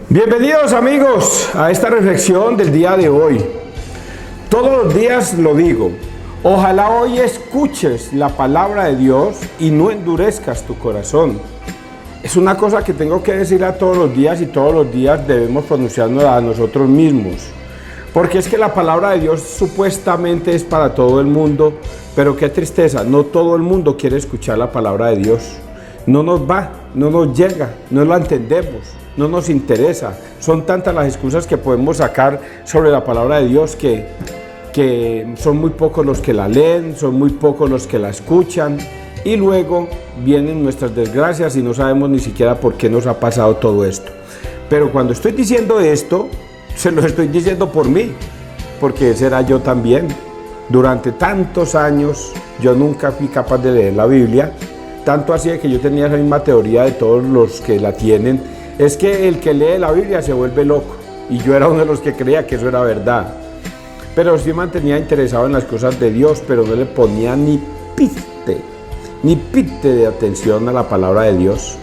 Bienvenidos amigos a esta reflexión del día de hoy. Todos los días lo digo, ojalá hoy escuches la palabra de Dios y no endurezcas tu corazón. Es una cosa que tengo que decir a todos los días y todos los días debemos pronunciarnos a nosotros mismos. Porque es que la palabra de Dios supuestamente es para todo el mundo, pero qué tristeza, no todo el mundo quiere escuchar la palabra de Dios. No nos va, no nos llega, no la entendemos, no nos interesa. Son tantas las excusas que podemos sacar sobre la palabra de Dios que son muy pocos los que la leen, son muy pocos los que la escuchan y luego vienen nuestras desgracias y no sabemos ni siquiera por qué nos ha pasado todo esto. Pero cuando estoy diciendo esto, se lo estoy diciendo por mí, porque ese era yo también. Durante tantos años yo nunca fui capaz de leer la Biblia. Tanto así que yo tenía esa misma teoría de todos los que la tienen, es que el que lee la Biblia se vuelve loco, y yo era uno de los que creía que eso era verdad. Pero sí mantenía interesado en las cosas de Dios, pero no le ponía ni pite de atención a la palabra de Dios.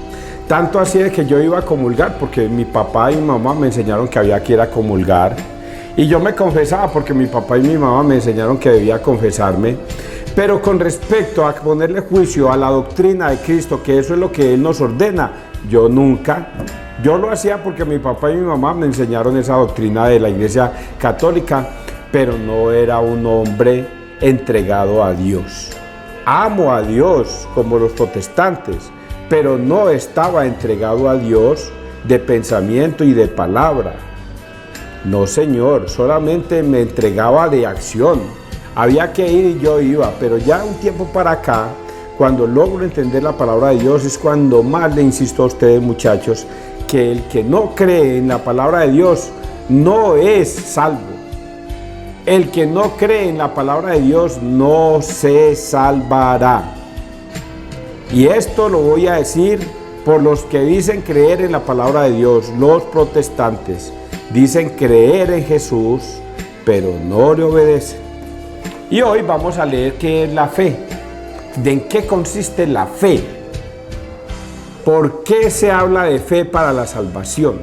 Tanto así de que yo iba a comulgar, porque mi papá y mi mamá me enseñaron que había que ir a comulgar, y yo me confesaba porque mi papá y mi mamá me enseñaron que debía confesarme. Pero con respecto a ponerle juicio a la doctrina de Cristo, que eso es lo que Él nos ordena, yo nunca. Yo lo hacía porque mi papá y mi mamá me enseñaron esa doctrina de la Iglesia Católica, pero no era un hombre entregado a Dios. Amo a Dios como los protestantes, pero no estaba entregado a Dios de pensamiento y de palabra. No, Señor, solamente me entregaba de acción. Había que ir y yo iba, pero ya un tiempo para acá, cuando logro entender la palabra de Dios, es cuando más le insisto a ustedes, muchachos, que el que no cree en la palabra de Dios no es salvo. El que no cree en la palabra de Dios no se salvará. Y esto lo voy a decir por los que dicen creer en la palabra de Dios. Los protestantes dicen creer en Jesús, pero no le obedecen. Y hoy vamos a leer qué es la fe, de en qué consiste la fe, por qué se habla de fe para la salvación.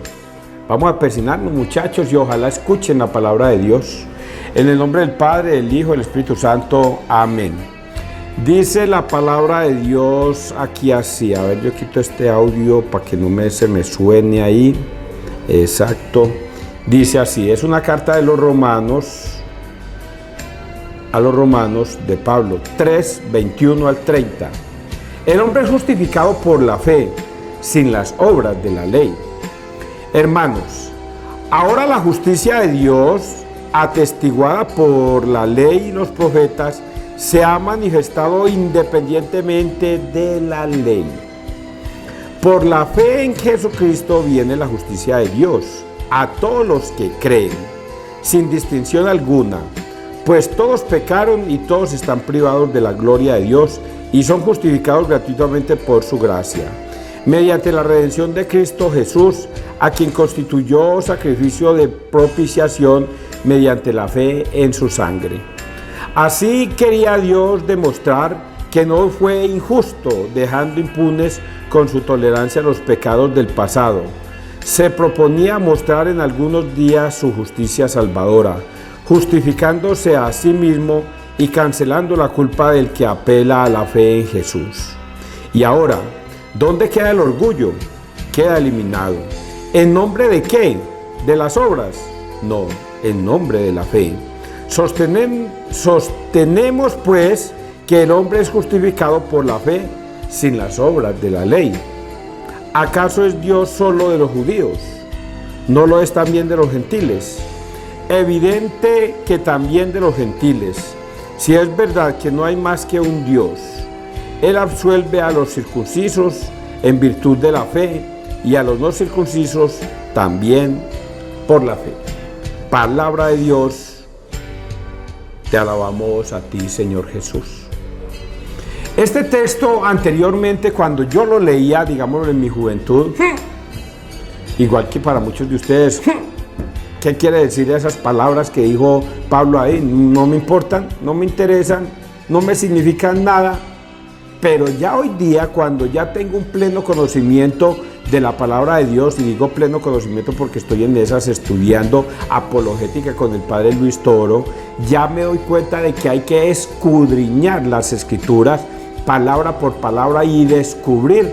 Vamos a persignarnos, muchachos, y ojalá escuchen la palabra de Dios. En el nombre del Padre, del Hijo y del Espíritu Santo. Amén. Dice la palabra de Dios aquí así. A ver, yo quito este audio para que no se me suene ahí. Exacto. Dice así, es una carta de los Romanos, a los Romanos de Pablo, 3, 21 al 30. El hombre es justificado por la fe, sin las obras de la ley. Hermanos, ahora la justicia de Dios, atestiguada por la ley y los profetas, se ha manifestado independientemente de la ley. Por la fe en Jesucristo viene la justicia de Dios a todos los que creen, sin distinción alguna. Pues todos pecaron y todos están privados de la gloria de Dios y son justificados gratuitamente por su gracia, mediante la redención de Cristo Jesús, a quien constituyó sacrificio de propiciación mediante la fe en su sangre. Así quería Dios demostrar que no fue injusto, dejando impunes con su tolerancia los pecados del pasado. Se proponía mostrar en algunos días su justicia salvadora, justificándose a sí mismo y cancelando la culpa del que apela a la fe en Jesús. Y ahora, ¿dónde queda el orgullo? Queda eliminado. ¿En nombre de qué? ¿De las obras? No, en nombre de la fe. Sostenemos pues que el hombre es justificado por la fe sin las obras de la ley. ¿Acaso es Dios solo de los judíos? ¿No lo es también de los gentiles? Evidente que también de los gentiles. Si es verdad que no hay más que un Dios, Él absuelve a los circuncisos en virtud de la fe y a los no circuncisos también por la fe. Palabra de Dios, te alabamos a ti, Señor Jesús. Este texto anteriormente, cuando yo lo leía, digámoslo en mi juventud, igual que para muchos de ustedes, ¿qué quiere decir esas palabras que dijo Pablo ahí? No me importan, no me interesan, no me significan nada. Pero ya hoy día, cuando ya tengo un pleno conocimiento de la palabra de Dios, y digo pleno conocimiento porque estoy en esas estudiando apologética con el padre Luis Toro, ya me doy cuenta de que hay que escudriñar las escrituras palabra por palabra y descubrir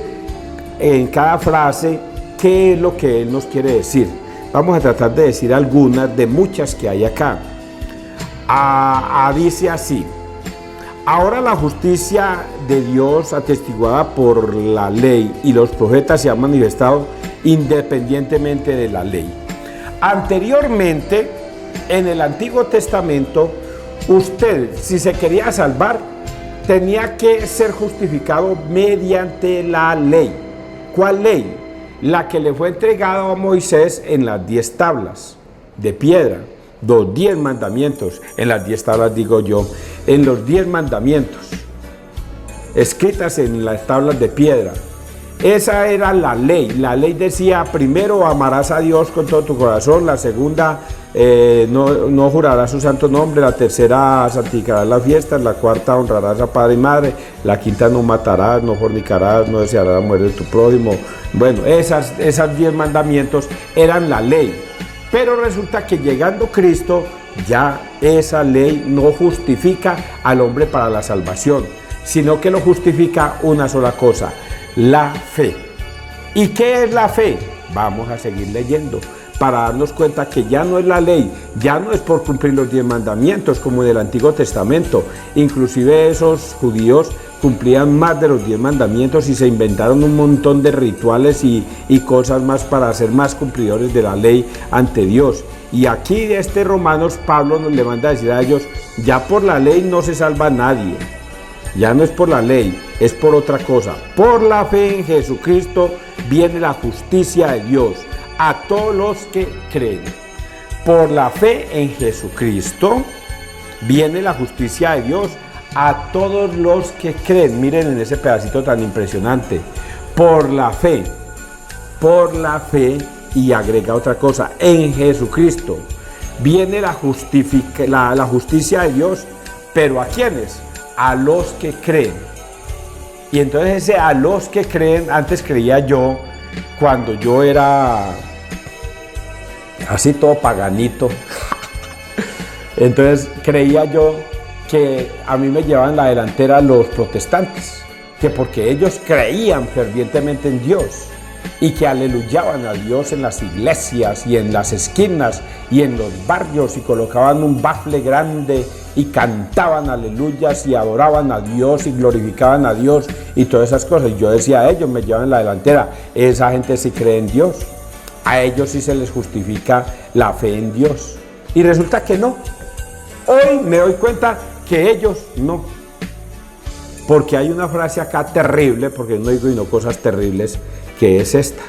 en cada frase qué es lo que él nos quiere decir. Vamos a tratar de decir algunas de muchas que hay acá. Dice así: ahora la justicia de Dios atestiguada por la ley y los profetas se ha manifestado independientemente de la ley. Anteriormente, en el Antiguo Testamento, usted, si se quería salvar, tenía que ser justificado mediante la ley. ¿Cuál ley? La que le fue entregada a Moisés en las 10 tablas de piedra. Los 10 mandamientos, en las 10 tablas digo yo, en los 10 mandamientos, escritas en las tablas de piedra. Esa era la ley. La ley decía: primero amarás a Dios con todo tu corazón, la segunda no jurarás su santo nombre, la tercera santificarás las fiestas, la cuarta honrarás a padre y madre, la quinta no matarás, no fornicarás, no desearás la muerte de tu prójimo. Bueno, esas 10 mandamientos eran la ley. Pero resulta que llegando Cristo, ya esa ley no justifica al hombre para la salvación, sino que lo justifica una sola cosa: la fe. ¿Y qué es la fe? Vamos a seguir leyendo para darnos cuenta que ya no es la ley, ya no es por cumplir los 10 mandamientos como en el Antiguo Testamento. Inclusive esos judíos cumplían más de los 10 mandamientos y se inventaron un montón de rituales y cosas más para ser más cumplidores de la ley ante Dios. Y aquí de Romanos, Pablo nos le manda a decir a ellos: ya por la ley no se salva nadie, ya no es por la ley, es por otra cosa. Por la fe en Jesucristo viene la justicia de Dios a todos los que creen. Por la fe en Jesucristo viene la justicia de Dios a todos los que creen. Miren en ese pedacito tan impresionante: por la fe, y agrega otra cosa: en Jesucristo viene la justicia de Dios. ¿Pero a quiénes? A los que creen. Y entonces ese a los que creen, antes creía yo, cuando yo era así todo paganito, entonces creía yo que a mí me llevaban la delantera los protestantes, que porque ellos creían fervientemente en Dios y que aleluyaban a Dios en las iglesias y en las esquinas y en los barrios, y colocaban un bafle grande y cantaban aleluyas y adoraban a Dios y glorificaban a Dios y todas esas cosas. Y yo decía: ellos me llevan la delantera, esa gente sí cree en Dios, a ellos sí se les justifica la fe en Dios. Y resulta que no. Hoy me doy cuenta que ellos no. Porque hay una frase acá terrible, porque no digo y no cosas terribles, que es esta: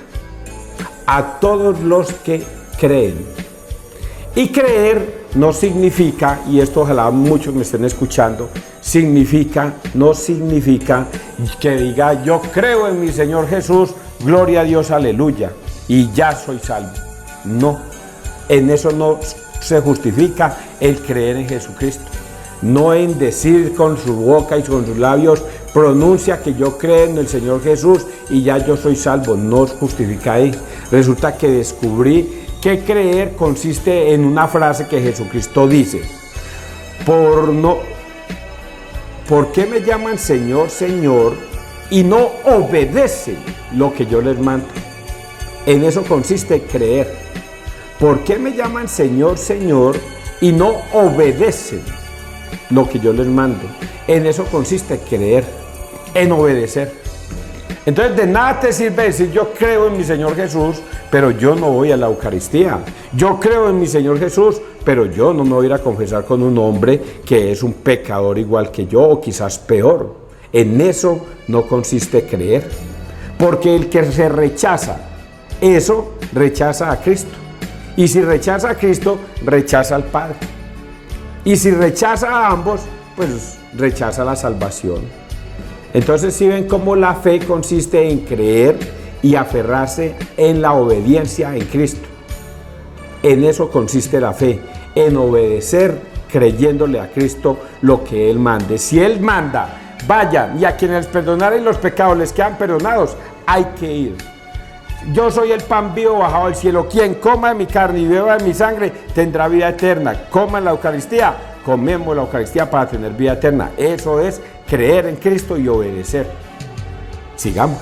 a todos los que creen. Y creer no significa, y esto ojalá muchos me estén escuchando, no significa que diga: yo creo en mi Señor Jesús, gloria a Dios, aleluya, y ya soy salvo. No, en eso no se justifica el creer en Jesucristo. No en decir con su boca y con sus labios: pronuncia que yo creo en el Señor Jesús y ya yo soy salvo. No justifica ahí. Resulta que descubrí que creer consiste en una frase que Jesucristo dice: ¿por qué me llaman Señor, Señor, y no obedecen lo que yo les mando? En eso consiste creer. ¿Por qué me llaman Señor, Señor, y no obedecen lo que yo les mando? En eso consiste creer, en obedecer. Entonces de nada te sirve decir: yo creo en mi Señor Jesús, pero yo no voy a la Eucaristía. Yo creo en mi Señor Jesús, pero yo no me voy a ir a confesar con un hombre que es un pecador igual que yo, o quizás peor. En eso no consiste creer. Porque el que se rechaza eso, rechaza a Cristo. Y si rechaza a Cristo, rechaza al Padre. Y si rechaza a ambos, pues rechaza la salvación. Entonces, si ven cómo la fe consiste en creer y aferrarse en la obediencia en Cristo. En eso consiste la fe, en obedecer creyéndole a Cristo lo que Él mande. Si Él manda: vayan, y a quienes les perdonaren los pecados les quedan perdonados, hay que ir. Yo soy el pan vivo bajado del cielo. Quien coma de mi carne y beba de mi sangre tendrá vida eterna. Coma la Eucaristía, comemos la Eucaristía para tener vida eterna. Eso es creer en Cristo y obedecer. Sigamos.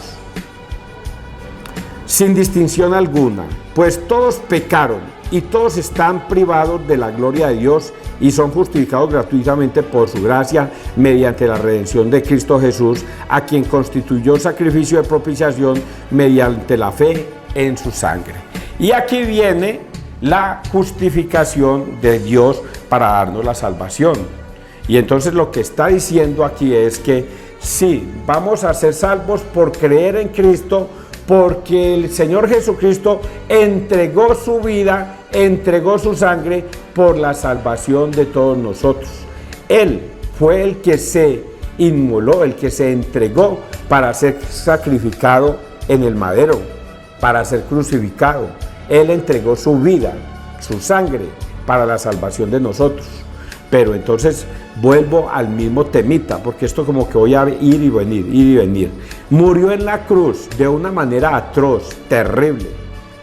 Sin distinción alguna, pues todos pecaron y todos están privados de la gloria de Dios y son justificados gratuitamente por su gracia mediante la redención de Cristo Jesús, a quien constituyó sacrificio de propiciación mediante la fe en su sangre. Y aquí viene la justificación de Dios para darnos la salvación. Y entonces lo que está diciendo aquí es que sí, vamos a ser salvos por creer en Cristo, porque el Señor Jesucristo entregó su vida, entregó su sangre por la salvación de todos nosotros. Él fue el que se inmoló, el que se entregó para ser sacrificado en el madero, para ser crucificado. Él entregó su vida, su sangre, para la salvación de nosotros. Pero entonces vuelvo al mismo temita, porque esto como que voy a ir y venir, ir y venir. Murió en la cruz de una manera atroz, terrible.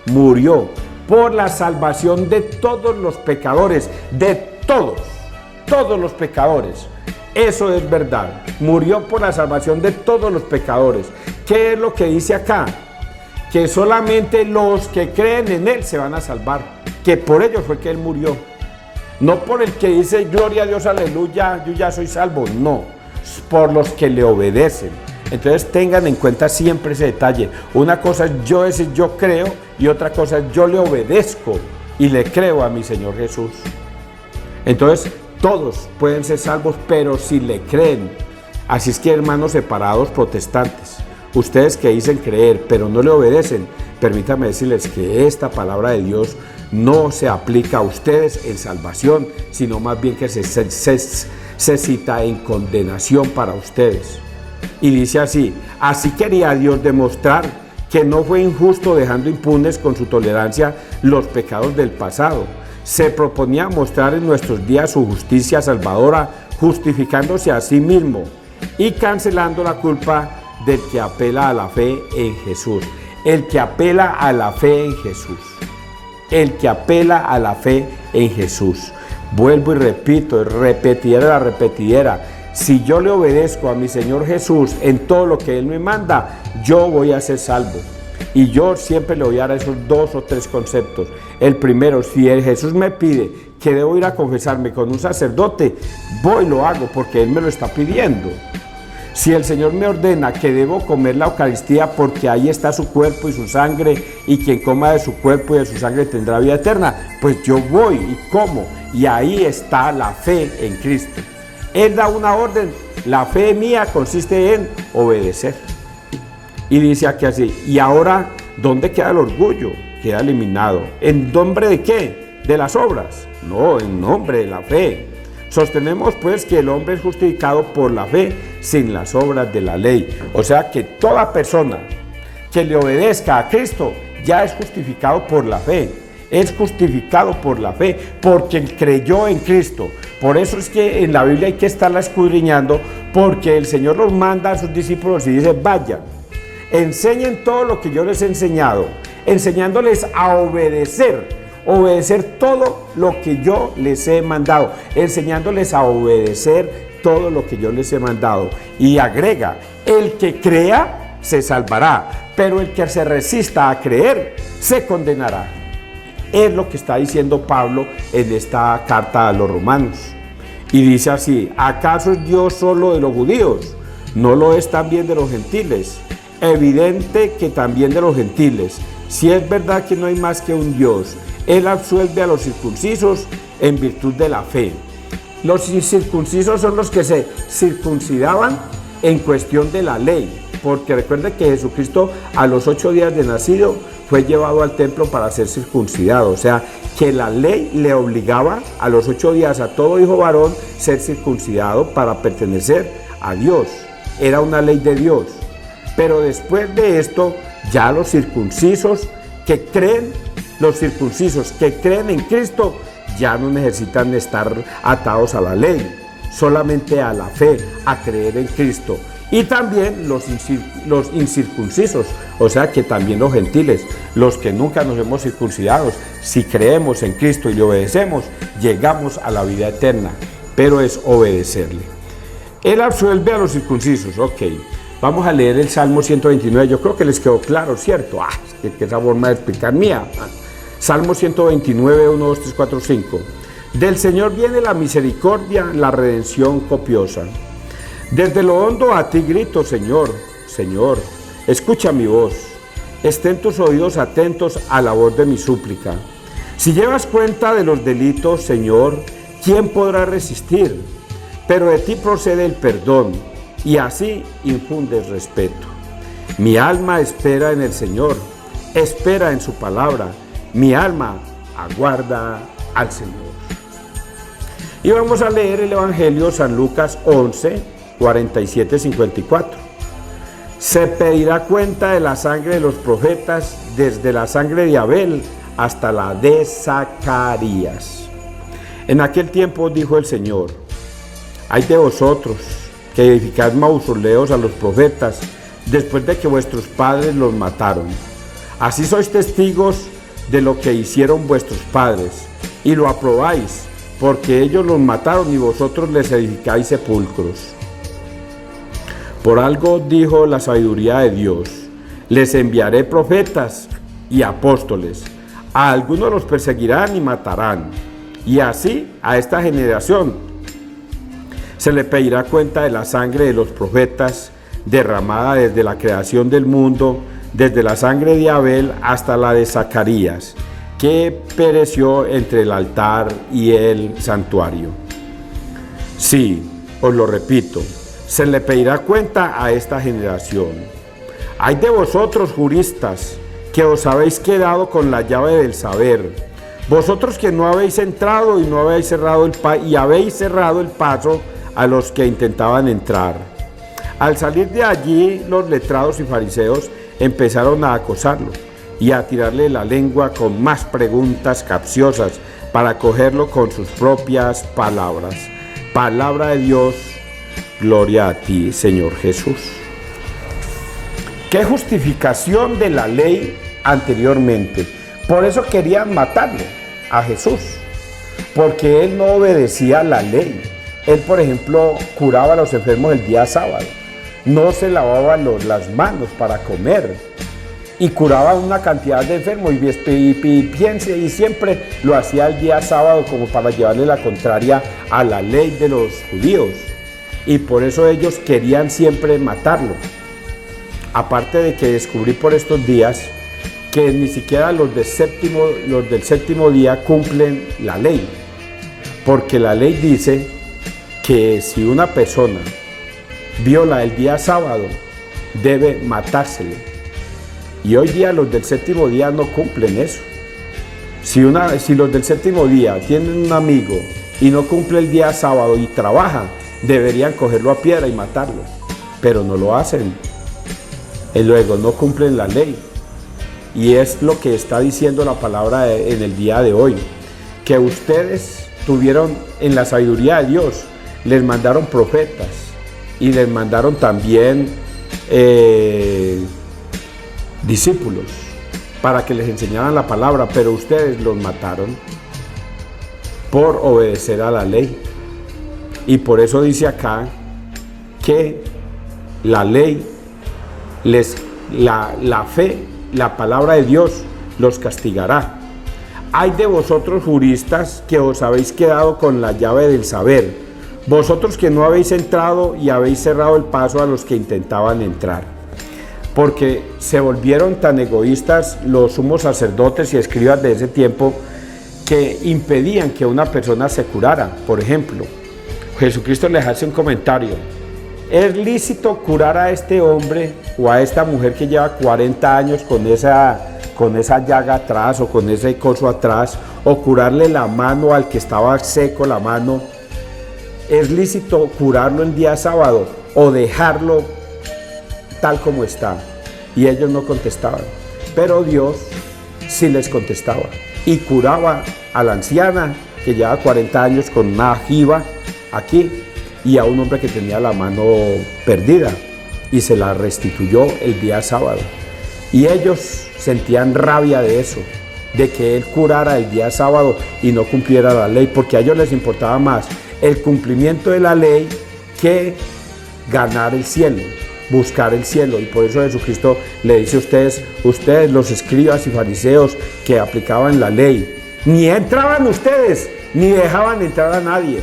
Murió por la salvación de todos los pecadores, de todos los pecadores. Eso es verdad. Murió por la salvación de todos los pecadores. ¿Qué es lo que dice acá? Que solamente los que creen en Él se van a salvar. Que por ello fue que Él murió. No por el que dice gloria a Dios, aleluya, yo ya soy salvo. No, por los que le obedecen. Entonces tengan en cuenta siempre ese detalle. Una cosa es yo decir yo creo y otra cosa es yo le obedezco y le creo a mi Señor Jesús. Entonces todos pueden ser salvos, pero si le creen. Así es que, hermanos separados protestantes, ustedes que dicen creer pero no le obedecen, permítanme decirles que esta palabra de Dios no se aplica a ustedes en salvación, sino más bien que se cita en condenación para ustedes. Y dice así: así quería Dios demostrar que no fue injusto dejando impunes con su tolerancia los pecados del pasado. Se proponía mostrar en nuestros días su justicia salvadora, justificándose a sí mismo y cancelando la culpa del que apela a la fe en Jesús. El que apela a la fe en Jesús. El que apela a la fe en Jesús. Vuelvo y repito, repetidera la repetidera. Si yo le obedezco a mi Señor Jesús en todo lo que Él me manda, yo voy a ser salvo. Y yo siempre le voy a dar esos 2 o 3 conceptos. El primero, si Jesús me pide que debo ir a confesarme con un sacerdote, voy y lo hago porque Él me lo está pidiendo. Si el Señor me ordena que debo comer la Eucaristía porque ahí está su cuerpo y su sangre, y quien coma de su cuerpo y de su sangre tendrá vida eterna, pues yo voy y como, y ahí está la fe en Cristo. Él da una orden, la fe mía consiste en obedecer. Y dice aquí así: y ahora, ¿dónde queda el orgullo? Queda eliminado. ¿En nombre de qué? ¿De las obras? No, en nombre de la fe. Sostenemos pues que el hombre es justificado por la fe sin las obras de la ley. O sea que toda persona que le obedezca a Cristo ya es justificado por la fe. Es justificado por la fe porque creyó en Cristo. Por eso es que en la Biblia hay que estarla escudriñando, porque el Señor los manda a sus discípulos y dice: vayan, enseñen todo lo que yo les he enseñado, enseñándoles a obedecer todo lo que yo les he mandado, enseñándoles a obedecer todo lo que yo les he mandado. Y agrega: el que crea se salvará, pero el que se resista a creer se condenará. Es lo que está diciendo Pablo en esta carta a los romanos. Y dice así: ¿acaso es Dios solo de los judíos? ¿No lo es también de los gentiles? Evidente que también de los gentiles. Si es verdad que no hay más que un Dios, Él absuelve a los circuncisos en virtud de la fe. Los incircuncisos son los que se circuncidaban en cuestión de la ley, porque recuerde que Jesucristo a los 8 días de nacido fue llevado al templo para ser circuncidado. O sea, que la ley le obligaba a los 8 días a todo hijo varón ser circuncidado para pertenecer a Dios. Era una ley de Dios. Pero después de esto, ya los circuncisos que creen en Cristo ya no necesitan estar atados a la ley, solamente a la fe, a creer en Cristo. Y también los incircuncisos, o sea que también los gentiles, los que nunca nos hemos circuncidado, si creemos en Cristo y le obedecemos, llegamos a la vida eterna, pero es obedecerle. Él absuelve a los circuncisos, ok. Vamos a leer el Salmo 129, yo creo que les quedó claro, ¿cierto? Es que esa forma de explicar mía. Salmo 129, 1, 2, 3, 4, 5. Del Señor viene la misericordia, la redención copiosa. Desde lo hondo a ti grito, Señor, Señor, escucha mi voz. Estén tus oídos atentos a la voz de mi súplica. Si llevas cuenta de los delitos, Señor, ¿quién podrá resistir? Pero de ti procede el perdón, y así infundes respeto. Mi alma espera en el Señor, espera en su palabra. Mi alma aguarda al Señor. Y vamos a leer el Evangelio San Lucas 11, 47, 54. Se pedirá cuenta de la sangre de los profetas, desde la sangre de Abel hasta la de Zacarías. En aquel tiempo dijo el Señor: ay de vosotros, que edificáis mausoleos a los profetas, después de que vuestros padres los mataron. Así sois testigos de lo que hicieron vuestros padres, y lo aprobáis, porque ellos los mataron y vosotros les edificáis sepulcros. Por algo dijo la sabiduría de Dios: les enviaré profetas y apóstoles, a algunos los perseguirán y matarán, y así a esta generación se le pedirá cuenta de la sangre de los profetas derramada desde la creación del mundo, desde la sangre de Abel hasta la de Zacarías, que pereció entre el altar y el santuario. Sí, os lo repito, se le pedirá cuenta a esta generación. Ay de vosotros, juristas, que os habéis quedado con la llave del saber, vosotros que no habéis entrado y no habéis cerrado habéis cerrado el paso a los que intentaban entrar. Al salir de allí, los letrados y fariseos empezaron a acosarlo y a tirarle la lengua con más preguntas capciosas para cogerlo con sus propias palabras. Palabra de Dios, gloria a ti, Señor Jesús. ¿Qué justificación de la ley anteriormente? Por eso querían matarlo a Jesús, porque él no obedecía la ley. Él, por ejemplo, curaba a los enfermos el día sábado, no se lavaba las manos para comer y curaba a una cantidad de enfermos y siempre lo hacía el día sábado como para llevarle la contraria a la ley de los judíos, y por eso ellos querían siempre matarlo. Aparte de que descubrí por estos días que ni siquiera los del séptimo día cumplen la ley, porque la ley dice que si una persona viola el día sábado, debe matársele. Y hoy día los del séptimo día no cumplen eso. Si los del séptimo día tienen un amigo y no cumple el día sábado y trabaja, deberían cogerlo a piedra y matarlo, pero no lo hacen. Y luego no cumplen la ley. Y es lo que está diciendo la palabra en el día de hoy, que ustedes tuvieron en la sabiduría de Dios, les mandaron profetas y les mandaron también discípulos para que les enseñaran la palabra, pero ustedes los mataron por obedecer a la ley. Y por eso dice acá que la ley, la fe, la palabra de Dios los castigará. Ay de vosotros, juristas, que os habéis quedado con la llave del saber, vosotros que no habéis entrado y habéis cerrado el paso a los que intentaban entrar. Porque se volvieron tan egoístas los sumos sacerdotes y escribas de ese tiempo, que impedían que una persona se curara. Por ejemplo, Jesucristo les hace un comentario: ¿es lícito curar a este hombre o a esta mujer que lleva 40 años con esa llaga atrás o con ese coso atrás, o curarle la mano al que estaba seco la mano? ¿Es lícito curarlo el día sábado o dejarlo tal como está? Y ellos no contestaban, pero Dios sí les contestaba y curaba a la anciana que llevaba 40 años con una jiba aquí, y a un hombre que tenía la mano perdida. y se la restituyó el día sábado. Y ellos sentían rabia de eso, de que él curara el día sábado y no cumpliera la ley, porque a ellos les importaba más el cumplimiento de la ley que ganar el cielo, buscar el cielo. Y por eso Jesucristo le dice a ustedes los escribas y fariseos que aplicaban la ley, ni entraban ustedes, ni dejaban entrar a nadie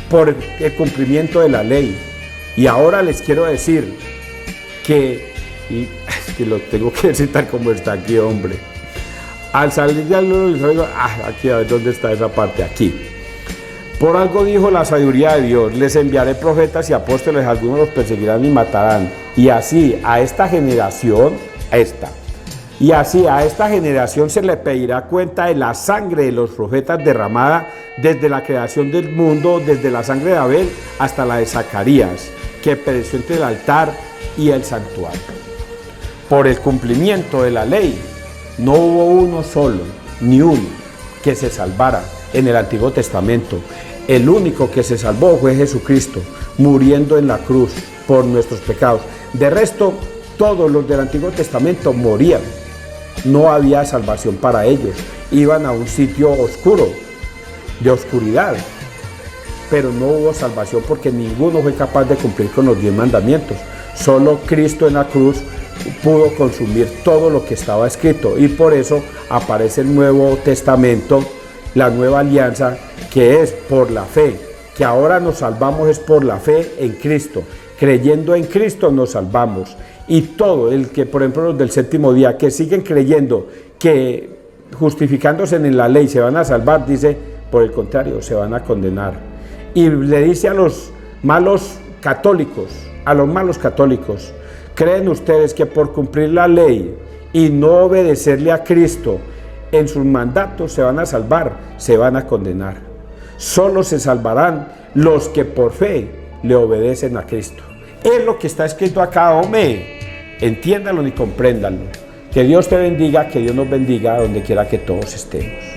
por el cumplimiento de la ley. Y ahora les quiero decir que lo tengo que decir tal como está aquí, hombre. Al salir de aquí, a ver dónde está esa parte, aquí. Por algo dijo la sabiduría de Dios: les enviaré profetas y apóstoles, algunos los perseguirán y matarán. Y así a esta generación, se le pedirá cuenta de la sangre de los profetas derramada desde la creación del mundo, desde la sangre de Abel hasta la de Zacarías, que pereció entre el altar y el santuario. Por el cumplimiento de la ley, no hubo uno solo, ni uno, que se salvara en el Antiguo Testamento. El único que se salvó fue Jesucristo, muriendo en la cruz por nuestros pecados. De resto, todos los del Antiguo Testamento morían. No había salvación para ellos. Iban a un sitio oscuro, de oscuridad. Pero no hubo salvación porque ninguno fue capaz de cumplir con los 10 mandamientos. Solo Cristo en la cruz pudo consumir todo lo que estaba escrito, y por eso aparece el Nuevo Testamento, la nueva alianza, que es por la fe, que ahora nos salvamos es por la fe en Cristo. Creyendo en Cristo nos salvamos. Y todo el que, por ejemplo, los del séptimo día, que siguen creyendo que justificándose en la ley se van a salvar, dice, por el contrario, se van a condenar. Y le dice a los malos católicos, ¿creen ustedes que por cumplir la ley y no obedecerle a Cristo en sus mandatos se van a salvar? Se van a condenar. Solo se salvarán los que por fe le obedecen a Cristo. Es lo que está escrito acá, hombre. Entiéndalo y compréndanlo. Que Dios te bendiga, que Dios nos bendiga donde quiera que todos estemos.